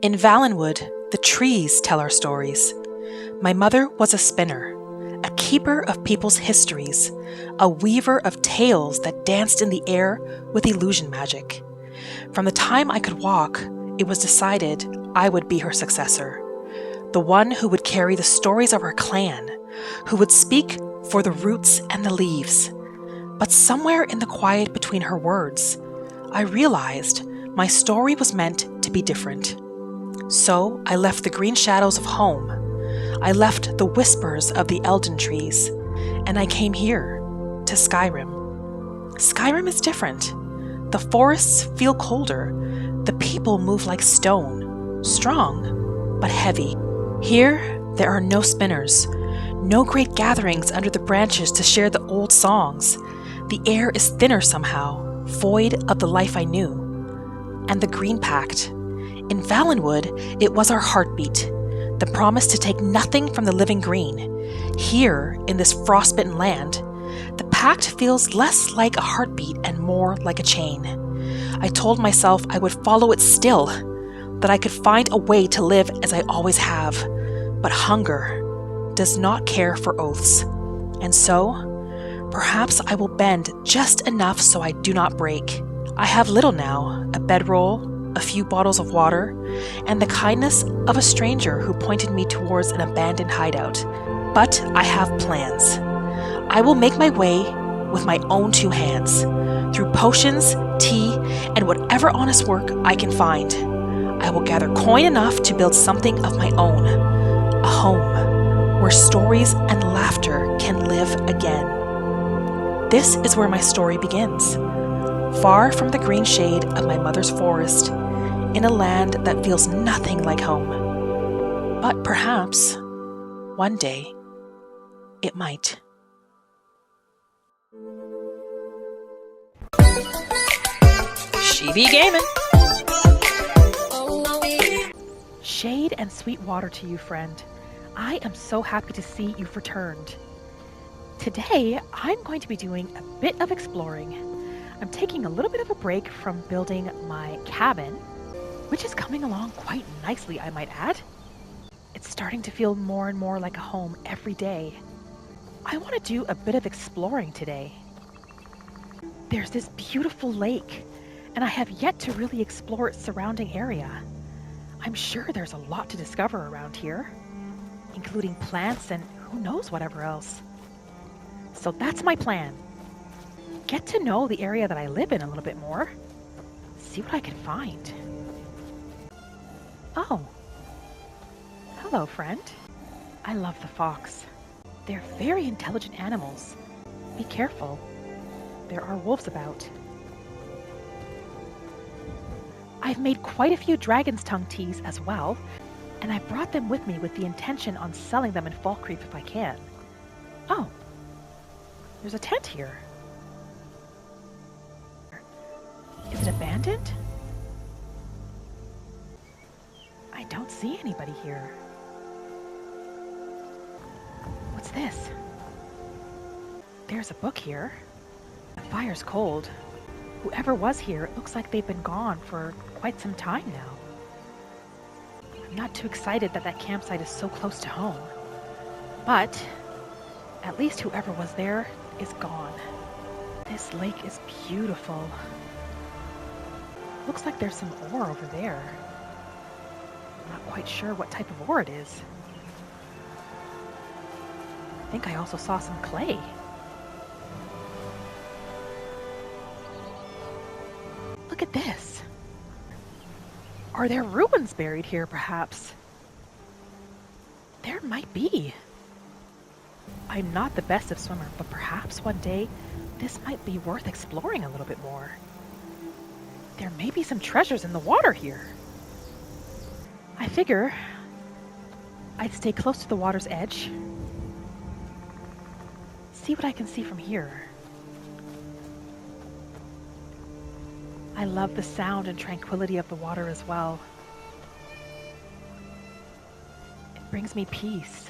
In Valenwood, the trees tell our stories. My mother was a spinner, a keeper of people's histories, a weaver of tales that danced in the air with illusion magic. From the time I could walk, it was decided I would be her successor, the one who would carry the stories of our clan, who would speak for the roots and the leaves. But somewhere in the quiet between her words, I realized my story was meant to be different. So I left the green shadows of home. I left the whispers of the elden trees, and I came here, to Skyrim. Skyrim is different. The forests feel colder. The people move like stone, strong, but heavy. Here, there are no spinners, no great gatherings under the branches to share the old songs. The air is thinner somehow, void of the life I knew. And the Green Pact. In Valenwood, it was our heartbeat, the promise to take nothing from the living green. Here, in this frostbitten land, the pact feels less like a heartbeat and more like a chain. I told myself I would follow it still, that I could find a way to live as I always have. But hunger does not care for oaths, and so, perhaps I will bend just enough so I do not break. I have little now, a bedroll, a few bottles of water, and the kindness of a stranger who pointed me towards an abandoned hideout. But I have plans. I will make my way with my own two hands, through potions, tea, and whatever honest work I can find. I will gather coin enough to build something of my own, a home where stories and laughter can live again. This is where my story begins, far from the green shade of my mother's forest, in a land that feels nothing like home. But perhaps, one day, it might. She be gaming. Shade and sweet water to you, friend. I am so happy to see you've returned. Today, I'm going to be doing a bit of exploring. I'm taking a little bit of a break from building my cabin, which is coming along quite nicely, I might add. It's starting to feel more and more like a home every day. I want to do a bit of exploring today. There's this beautiful lake, and I have yet to really explore its surrounding area. I'm sure there's a lot to discover around here, including plants and who knows whatever else. So that's my plan. Get to know the area that I live in a little bit more. See what I can find. Oh. Hello, friend. I love the fox. They're very intelligent animals. Be careful. There are wolves about. I've made quite a few dragon's tongue teas as well, and I brought them with me with the intention on selling them in Falkreath if I can. Oh. There's a tent here. Is it abandoned? I don't see anybody here. What's this? There's a book here. The fire's cold. Whoever was here, it looks like they've been gone for quite some time now. I'm not too excited that that campsite is so close to home. But at least whoever was there is gone. This lake is beautiful. Looks like there's some ore over there. I'm not quite sure what type of ore it is. I think I also saw some clay. Look at this. Are there ruins buried here, perhaps? There might be. I'm not the best of swimmer, but perhaps one day this might be worth exploring a little bit more. There may be some treasures in the water here. I figure I'd stay close to the water's edge. See what I can see from here. I love the sound and tranquility of the water as well. It brings me peace.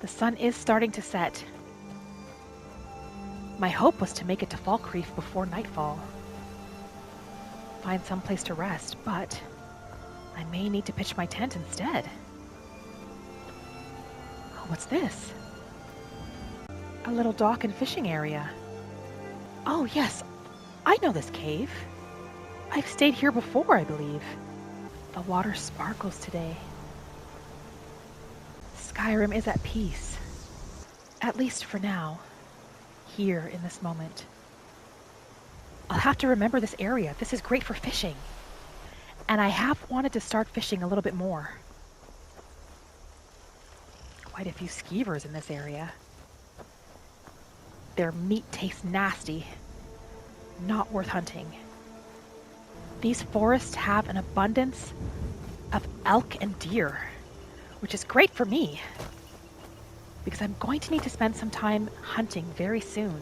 The sun is starting to set. My hope was to make it to Falkreath before nightfall. Find some place to rest, but I may need to pitch my tent instead. Oh, what's this? A little dock and fishing area. Oh yes, I know this cave. I've stayed here before, I believe. The water sparkles today. Skyrim is at peace. At least for now. Here in this moment. I'll have to remember this area. This is great for fishing. And I have wanted to start fishing a little bit more. Quite a few skeevers in this area. Their meat tastes nasty. Not worth hunting. These forests have an abundance of elk and deer, which is great for me, because I'm going to need to spend some time hunting very soon.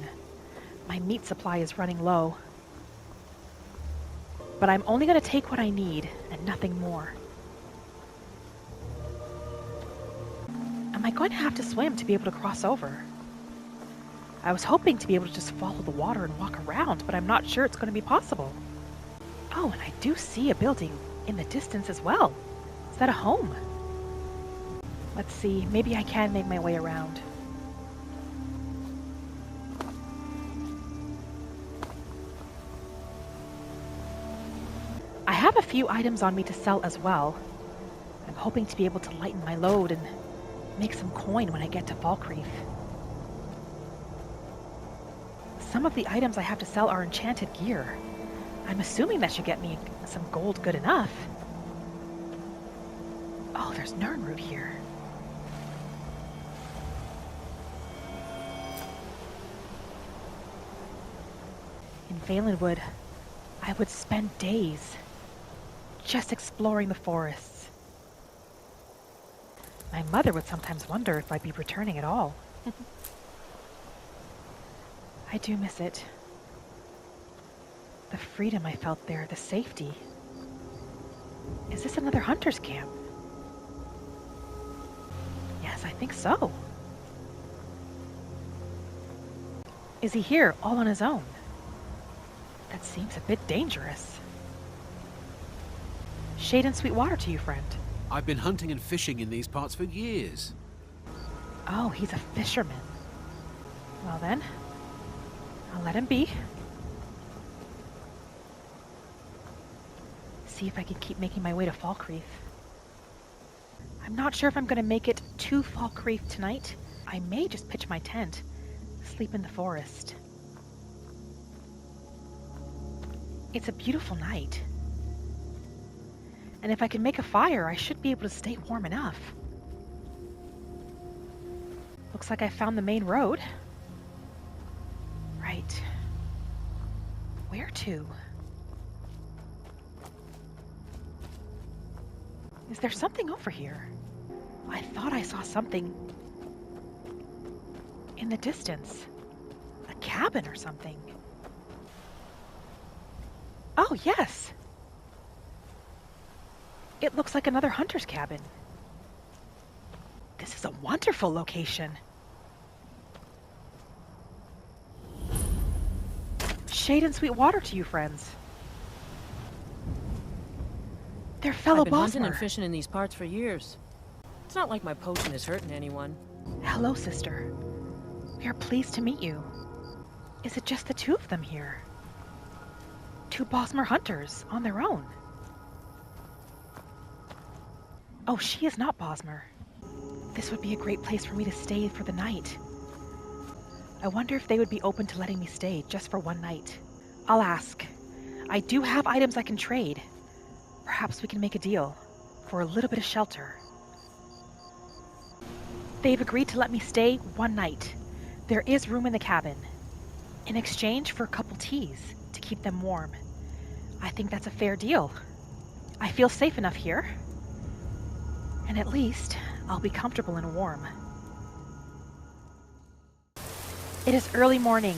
My meat supply is running low. But I'm only going to take what I need and nothing more. Am I going to have to swim to be able to cross over? I was hoping to be able to just follow the water and walk around, but I'm not sure it's going to be possible. Oh, and I do see a building in the distance as well. Is that a home? Let's see, maybe I can make my way around. I have a few items on me to sell as well. I'm hoping to be able to lighten my load and make some coin when I get to Falkreath. Some of the items I have to sell are enchanted gear. I'm assuming that should get me some gold good enough. Oh, there's Nirnroot here. In Valenwood, I would spend days just exploring the forests. My mother would sometimes wonder if I'd be returning at all. I do miss it. The freedom I felt there, the safety. Is this another hunter's camp? Yes, I think so. Is he here all on his own? That seems a bit dangerous. Shade and sweet water to you, friend. I've been hunting and fishing in these parts for years. Oh, he's a fisherman. Well then, I'll let him be. See if I can keep making my way to Falkreath. I'm not sure if I'm going to make it to Falkreath tonight. I may just pitch my tent, sleep in the forest. It's a beautiful night. And if I can make a fire, I should be able to stay warm enough. Looks like I found the main road. Right. Where to? Is there something over here? I thought I saw something in the distance. A cabin or something. Oh, yes! It looks like another hunter's cabin. This is a wonderful location. Shade and sweet water to you, friends. They're fellow I've been hunting Bosmer. and fishing in these parts for years. It's not like my potion is hurting anyone. Hello, sister. We are pleased to meet you. Is it just the two of them here? Two Bosmer hunters on their own. Oh, she is not Bosmer. This would be a great place for me to stay for the night. I wonder if they would be open to letting me stay just for one night. I'll ask. I do have items I can trade. Perhaps we can make a deal for a little bit of shelter. They've agreed to let me stay one night. There is room in the cabin. In exchange for a couple teas to keep them warm. I think that's a fair deal. I feel safe enough here. And at least I'll be comfortable and warm. It is early morning,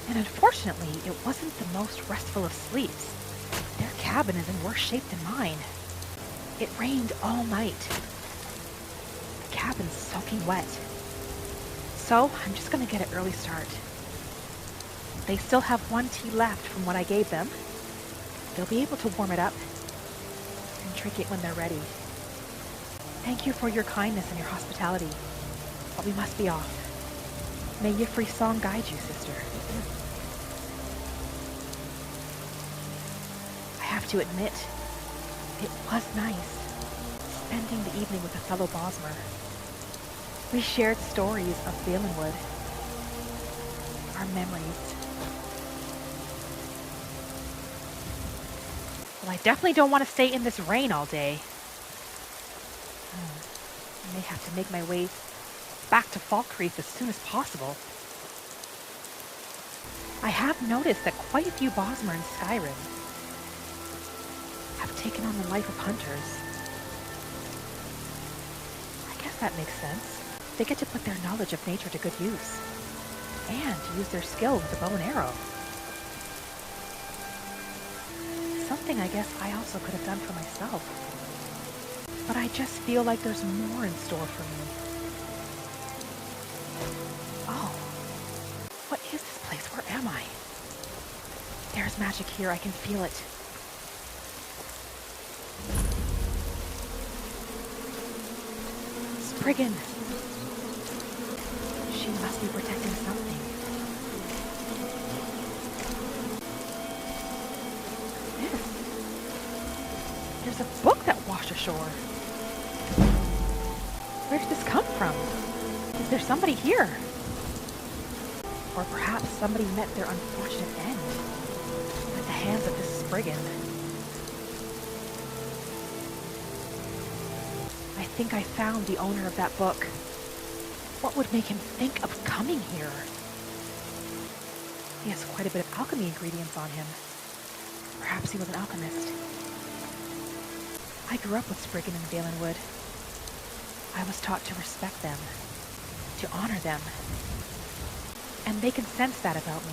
and unfortunately it wasn't the most restful of sleeps. Their cabin is in worse shape than mine. It rained all night. The cabin's soaking wet. So I'm just gonna get an early start. They still have 1 tea left from what I gave them. They'll be able to warm it up and drink it when they're ready. Thank you for your kindness and your hospitality, but we must be off. May Yifri's song guide you, sister. I have to admit, it was nice spending the evening with a fellow Bosmer. We shared stories of Valenwood, our memories. Well, I definitely don't want to stay in this rain all day. I may have to make my way back to Falkreath as soon as possible. I have noticed that quite a few Bosmer in Skyrim have taken on the life of hunters. I guess that makes sense. They get to put their knowledge of nature to good use, and use their skill with a bow and arrow. Something I guess I also could have done for myself. But I just feel like there's more in store for me. Oh, what is this place? Where am I? There's magic here, I can feel it. Spriggan! She must be protecting something. There's a book that washed ashore. Where did this come from? Is there somebody here? Or perhaps somebody met their unfortunate end at the hands of this spriggan. I think I found the owner of that book. What would make him think of coming here? He has quite a bit of alchemy ingredients on him. Perhaps he was an alchemist. I grew up with spriggan in Valenwood. I was taught to respect them, to honor them, and they can sense that about me.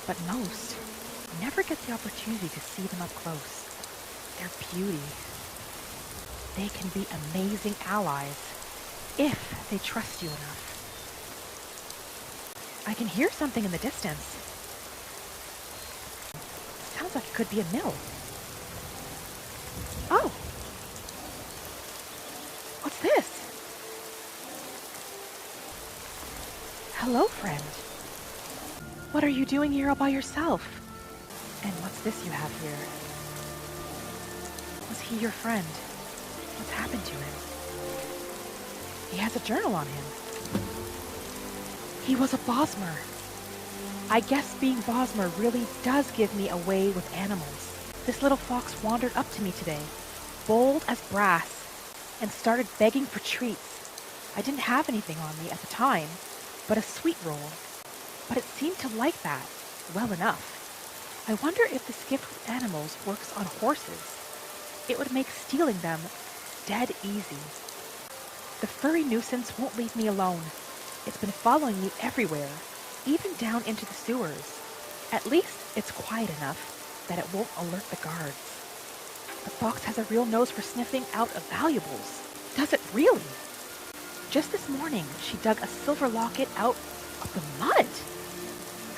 But most never get the opportunity to see them up close. Their beauty. They can be amazing allies if they trust you enough. I can hear something in the distance. Sounds like it could be a mill. Oh! What's this? Hello, friend. What are you doing here all by yourself? And what's this you have here? Was he your friend? What's happened to him? He has a journal on him. He was a Bosmer. I guess being Bosmer really does give me a way with animals. This little fox wandered up to me today, bold as brass, and started begging for treats. I didn't have anything on me at the time, but a sweet roll. But it seemed to like that well enough. I wonder if this gift with animals works on horses. It would make stealing them dead easy. The furry nuisance won't leave me alone. It's been following me everywhere, even down into the sewers. At least it's quiet enough that it won't alert the guards. The fox has a real nose for sniffing out of valuables. Does it really? Just this morning, she dug a silver locket out of the mud.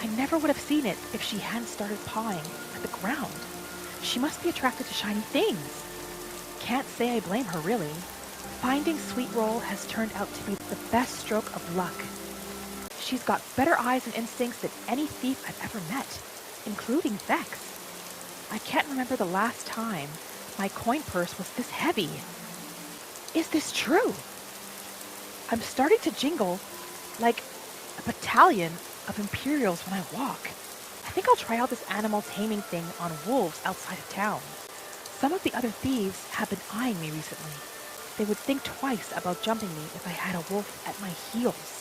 I never would have seen it if she hadn't started pawing at the ground. She must be attracted to shiny things. Can't say I blame her, really. Finding Sweet Roll has turned out to be the best stroke of luck. She's got better eyes and instincts than any thief I've ever met, including Vex. I can't remember the last time my coin purse was this heavy. Is this true? I'm starting to jingle like a battalion of Imperials when I walk. I think I'll try out this animal taming thing on wolves outside of town. Some of the other thieves have been eyeing me recently. They would think twice about jumping me if I had a wolf at my heels.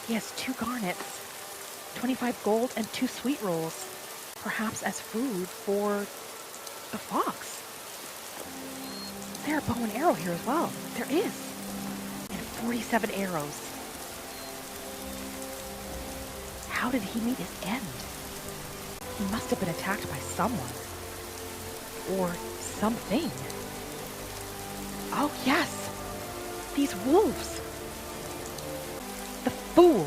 He has 2 garnets, 25 gold, and 2 sweet rolls, perhaps as food for the fox. Is there a bow and arrow here as well? There is. And 47 arrows. How did he meet his end? He must have been attacked by someone. Or something. Oh, yes! These wolves! The fool!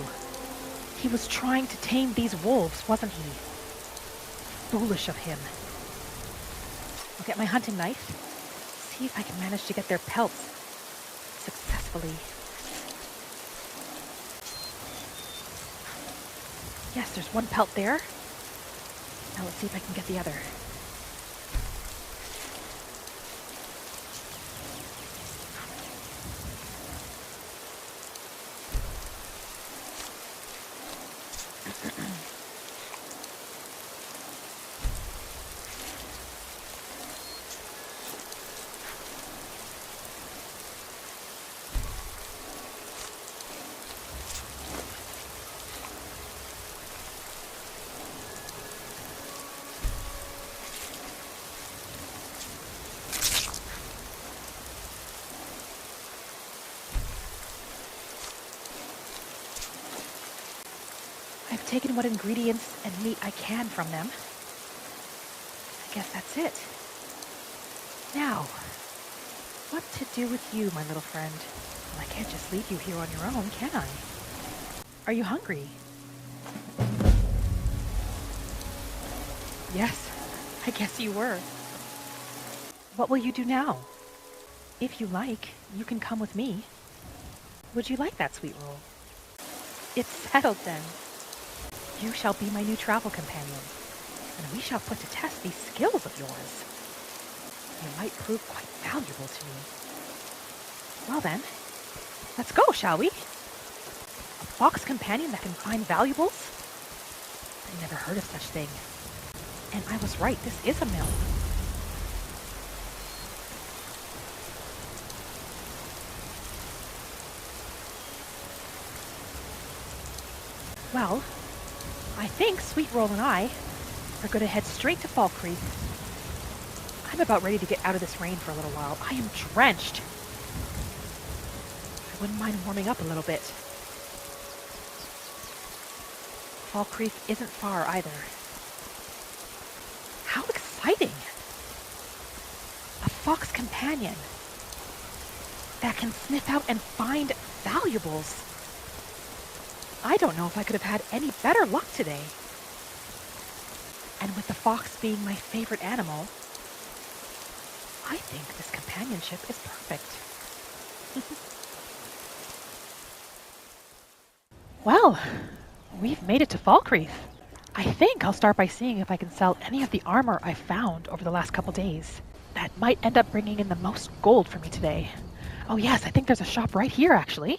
He was trying to tame these wolves, wasn't he? Foolish of him. I'll get my hunting knife. See if I can manage to get their pelts successfully. Yes, there's one pelt there. Now let's see if I can get the other. I've taken what ingredients and meat I can from them. I guess that's it. Now, what to do with you, my little friend? Well, I can't just leave you here on your own, can I? Are you hungry? Yes, I guess you were. What will you do now? If you like, you can come with me. Would you like that, sweet roll? It's settled then. You shall be my new travel companion, and we shall put to test these skills of yours. They might prove quite valuable to me. Well then, let's go, shall we? A fox companion that can find valuables? I never heard of such thing. And I was right, this is a mill. Well, I think Sweet Roll and I are going to head straight to Falkreath. I'm about ready to get out of this rain for a little while. I am drenched. I wouldn't mind warming up a little bit. Falkreath isn't far either. How exciting! A fox companion that can sniff out and find valuables. I don't know if I could have had any better luck today. And with the fox being my favorite animal, I think this companionship is perfect. Well, we've made it to Falkreath. I think I'll start by seeing if I can sell any of the armor I found over the last couple days. That might end up bringing in the most gold for me today. Oh yes, I think there's a shop right here actually.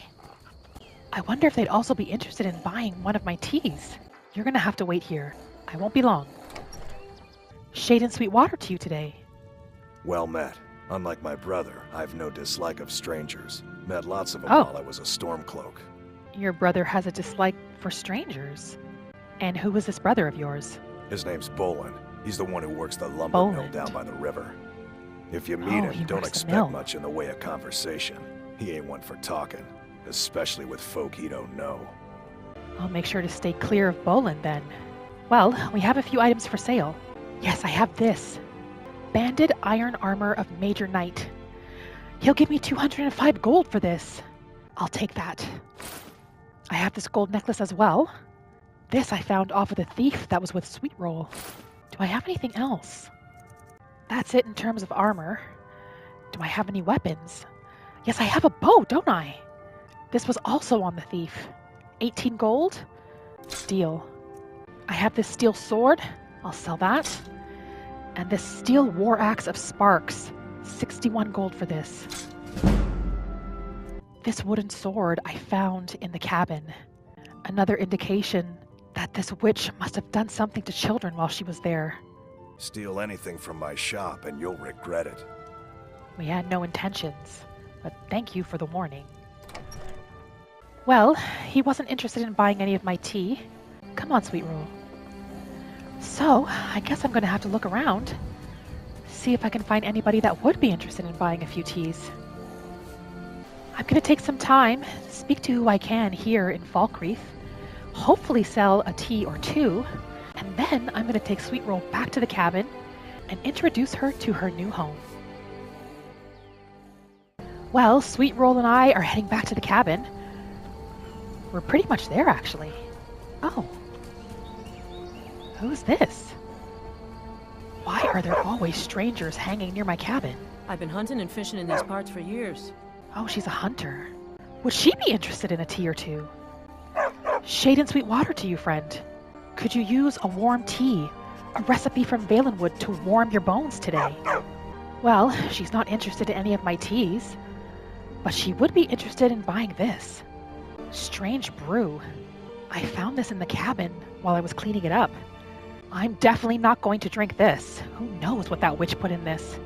I wonder if they'd also be interested in buying one of my teas. You're gonna have to wait here. I won't be long. Shade and sweet water to you today. Well met. Unlike my brother, I've no dislike of strangers. Met lots of them Oh. while I was a Stormcloak. Your brother has a dislike for strangers. And who is this brother of yours? His name's Bolin. He's the one who works the lumber mill Bolin. down by the river. If you meet Oh, he him, don't works the expect mill. much in the way of conversation. He ain't one for talking, especially with folk he don't know. I'll make sure to stay clear of Bolin then. Well, we have a few items for sale. Yes, I have this. Banded iron armor of Major Knight. He'll give me 205 gold for this. I'll take that. I have this gold necklace as well. This I found off of the thief that was with Sweet Roll. Do I have anything else? That's it in terms of armor. Do I have any weapons? Yes, I have a bow, don't I? This was also on the thief. 18 gold? Deal. I have this steel sword. I'll sell that. And this steel war axe of sparks. 61 gold for this. This wooden sword I found in the cabin. Another indication that this witch must have done something to children while she was there. Steal anything from my shop and you'll regret it. We had no intentions, but thank you for the warning. Well, he wasn't interested in buying any of my tea. Come on, Sweet Roll. So, I guess I'm going to have to look around. See if I can find anybody that would be interested in buying a few teas. I'm going to take some time, speak to who I can here in Falkreath, hopefully sell a tea or two, and then I'm going to take Sweet Roll back to the cabin and introduce her to her new home. Well, Sweet Roll and I are heading back to the cabin. We're pretty much there, actually. Oh. Who's this? Why are there always strangers hanging near my cabin? I've been hunting and fishing in these parts for years. Oh, she's a hunter. Would she be interested in a tea or two? Shade and sweet water to you, friend. Could you use a warm tea, a recipe from Valenwood to warm your bones today? Well, she's not interested in any of my teas, but she would be interested in buying this. Strange brew. I found this in the cabin while I was cleaning it up. I'm definitely not going to drink this. Who knows what that witch put in this?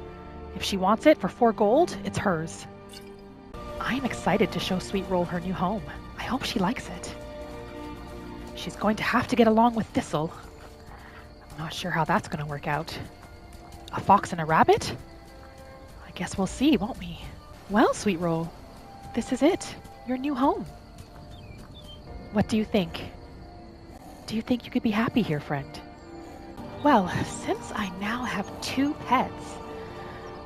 If she wants it for 4 gold, it's hers. I'm excited to show Sweet Roll her new home. I hope she likes it. She's going to have to get along with Thistle. I'm not sure how that's going to work out. A fox and a rabbit? I guess we'll see, won't we? Well, Sweet Roll, this is it. Your new home. What do you think? Do you think you could be happy here, friend? Well, since I now have 2 pets,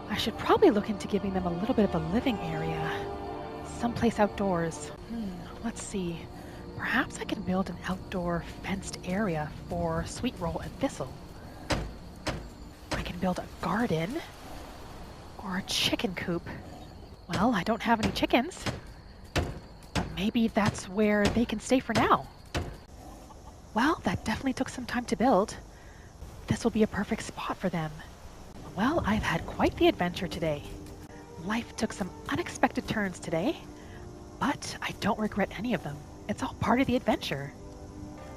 I should probably look into giving them a little bit of a living area. Someplace outdoors. Let's see. Perhaps I can build an outdoor fenced area for Sweet Roll and Thistle. I can build a garden or a chicken coop. Well, I don't have any chickens. But maybe that's where they can stay for now. Well, that definitely took some time to build. This will be a perfect spot for them. Well, I've had quite the adventure today. Life took some unexpected turns today, but I don't regret any of them. It's all part of the adventure.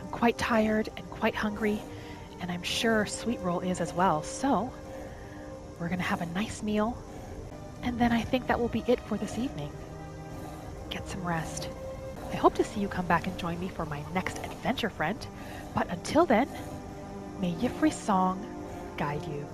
I'm quite tired and quite hungry, and I'm sure Sweet Roll is as well, so we're going to have a nice meal, and then I think that will be it for this evening. Get some rest. I hope to see you come back and join me for my next adventure, friend, but until then, may Y'ffre's song guide you.